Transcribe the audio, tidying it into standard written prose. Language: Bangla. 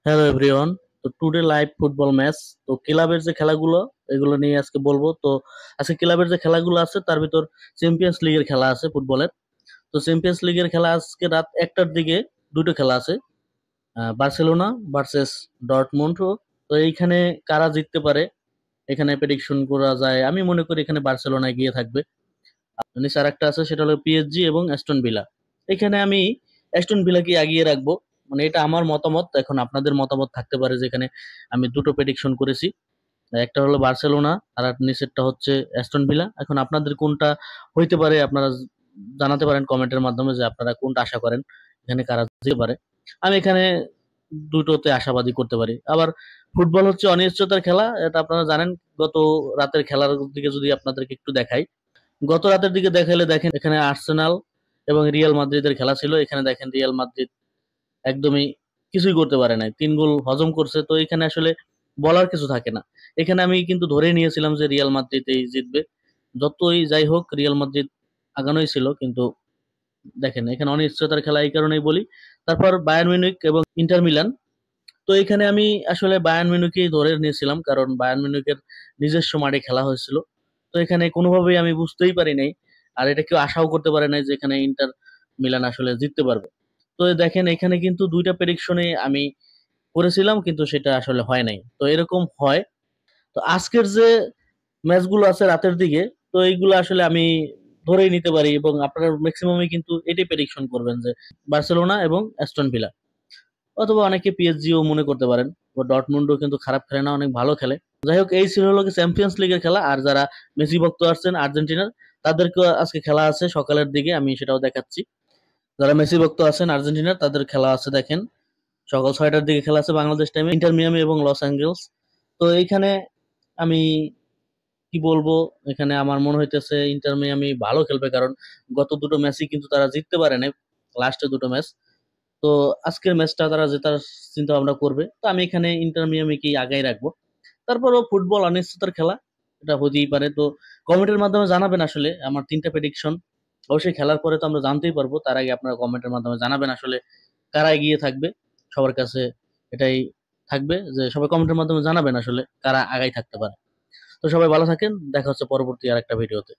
Hello everyone. তো টুডে লাইভ ফুটবল ম্যাচ। তো ক্লাবের যে খেলাগুলো এগুলো নিয়ে আজকে বলবো। তো আজকে ক্লাবের যে খেলাগুলো আছে তার ভিতর চ্যাম্পিয়ন্স লিগের খেলা আছে ফুটবলের। তো চ্যাম্পিয়ন্স লিগের খেলা আজকে রাত 1টার দিকে দুটো খেলা আছে, বার্সেলোনা ভার্সেস ডর্টমুন্ড। তো এইখানে কারা জিততে পারে এখানে প্রেডিকশন করা যায়, আমি মনে করি এখানে বার্সেলোনা এগিয়ে থাকবে। নিচে আর একটা আছে, সেটা হলো পিএসজি এবং অ্যাস্টন ভিলা। এখানে আমি অ্যাস্টন ভিলাকে এগিয়ে রাখবো, মানে এটা আমার মতামত। এখন আপনাদের মতামত থাকতে পারে, যেখানে আমি দুটো প্রেডিকশন করেছি, একটা হলো বার্সেলোনা আর নিচেরটা হচ্ছে অ্যাস্টন ভিলা। এখন আপনাদের কোনটা হইতে পারে আপনারা জানাতে পারেন কমেন্টের মাধ্যমে, যে আপনারা কোনটা আশা করেন এখানে কারা যেতে পারে। আমি এখানে দুটোতে আশাবাদী করতে পারি। আবার ফুটবল হচ্ছে অনিশ্চয়তার খেলা, এটা আপনারা জানেন। গত রাতের খেলার দিকে যদি আপনাদেরকে একটু দেখাই, গত রাতের দিকে দেখাইলে দেখেন এখানে আর্সেনাল এবং রিয়াল মাদ্রিদের খেলা ছিল। এখানে দেখেন রিয়াল মাদ্রিদ একদমই কিছুই করতে পারে নাই, 3 গোল হজম করছে। তো এখানে আসলে বলার কিছু থাকে না। এখানে আমি কিন্তু ধরে নিয়েছিলাম যে রিয়াল মাদ্রিদ এই জিতবে। যতই যাই হোক রিয়াল মাদ্রিদ আগানোই ছিল, কিন্তু দেখেন এখানে অনিশ্চয়তার খেলা, এই কারণেই বলি। তারপর বায়ার্ন মিউনিক এবং ইন্টার মিলান। তো এখানে আমি আসলে বায়ার্ন মিউনিখকেই ধরে নিয়েছিলাম, কারণ বায়ার্ন মিউনিখের নিজস্ব মাঠে খেলা হয়েছিল। তো এখানে কোনোভাবেই আমি বুঝতেই পারি নাই, আর এটা কেউ আশাও করতে পারে নাই যে এখানে ইন্টার মিলান আসলে জিততে পারবে। তো দেখেন এখানে কিন্তু দুইটা প্রেডিকশনে আমি করেছিলাম, কিন্তু সেটা আসলে হয় নাই। তো এরকম হয়। তো আজকের যে ম্যাচগুলো আছে রাতের দিকে, তো এইগুলো আসলে আমি ধরেই নিতে পারি, এবং আপনারা ম্যাক্সিমামই কিন্তু এটাই প্রেডিকশন করবেন যে বার্সেলোনা এবং অ্যাস্টন ভিলা, অথবা অনেকে পিএসজিও মনে করতে পারেন। ও ডটমুন্ডও কিন্তু খারাপ খেলে না, অনেক ভালো খেলে। যাই হোক, এই ছিল হলো চ্যাম্পিয়ন্স লিগের খেলা। আর যারা মেসি ভক্ত আছেন আর্জেন্টিনার, তাদেরকে আজকে খেলা আছে সকালের দিকে, আমি সেটাও দেখাচ্ছি। যারা মেসি ভক্ত আছেন আর্জেন্টিনার, তাদের খেলা আছে দেখেন সকাল 6টার দিকে খেলা আছে বাংলাদেশ টাইমে, ইন্টার মিয়ামি এবং লস অ্যাঞ্জেলস। তো এইখানে আমি কি বলবো, এখানে আমার মনে হইতেছে ইন্টার মিয়ামি ভালো খেলবে, কারণ গত দুটো ম্যাচই কিন্তু তারা জিততে পারে নাই, লাস্টের দুটো ম্যাচ। তো আজকের ম্যাচটা তারা জেতার চিন্তা ভাবনা করবে। তো আমি এখানে ইন্টার মিয়ামিকেই আগাই রাখবো। তারপরও ফুটবল অনিশ্চয়তার খেলা, এটা হতেই পারে। তো কমেন্টের মাধ্যমে জানাবেন আসলে আমার তিনটা প্রেডিকশন। অবশ্যই খেলার পরে তো আমরা জানতেই পারবো, তার আগে আপনারা কমেন্টের মাধ্যমে জানাবেন আসলে কারা এগিয়ে থাকবে। সবার কাছে এটাই থাকবে যে সবাই কমেন্টের মাধ্যমে জানাবেন আসলে কারা আগাই থাকতে পারে। তো সবাই ভালো থাকেন, দেখা হচ্ছে পরবর্তী আর একটা ভিডিওতে।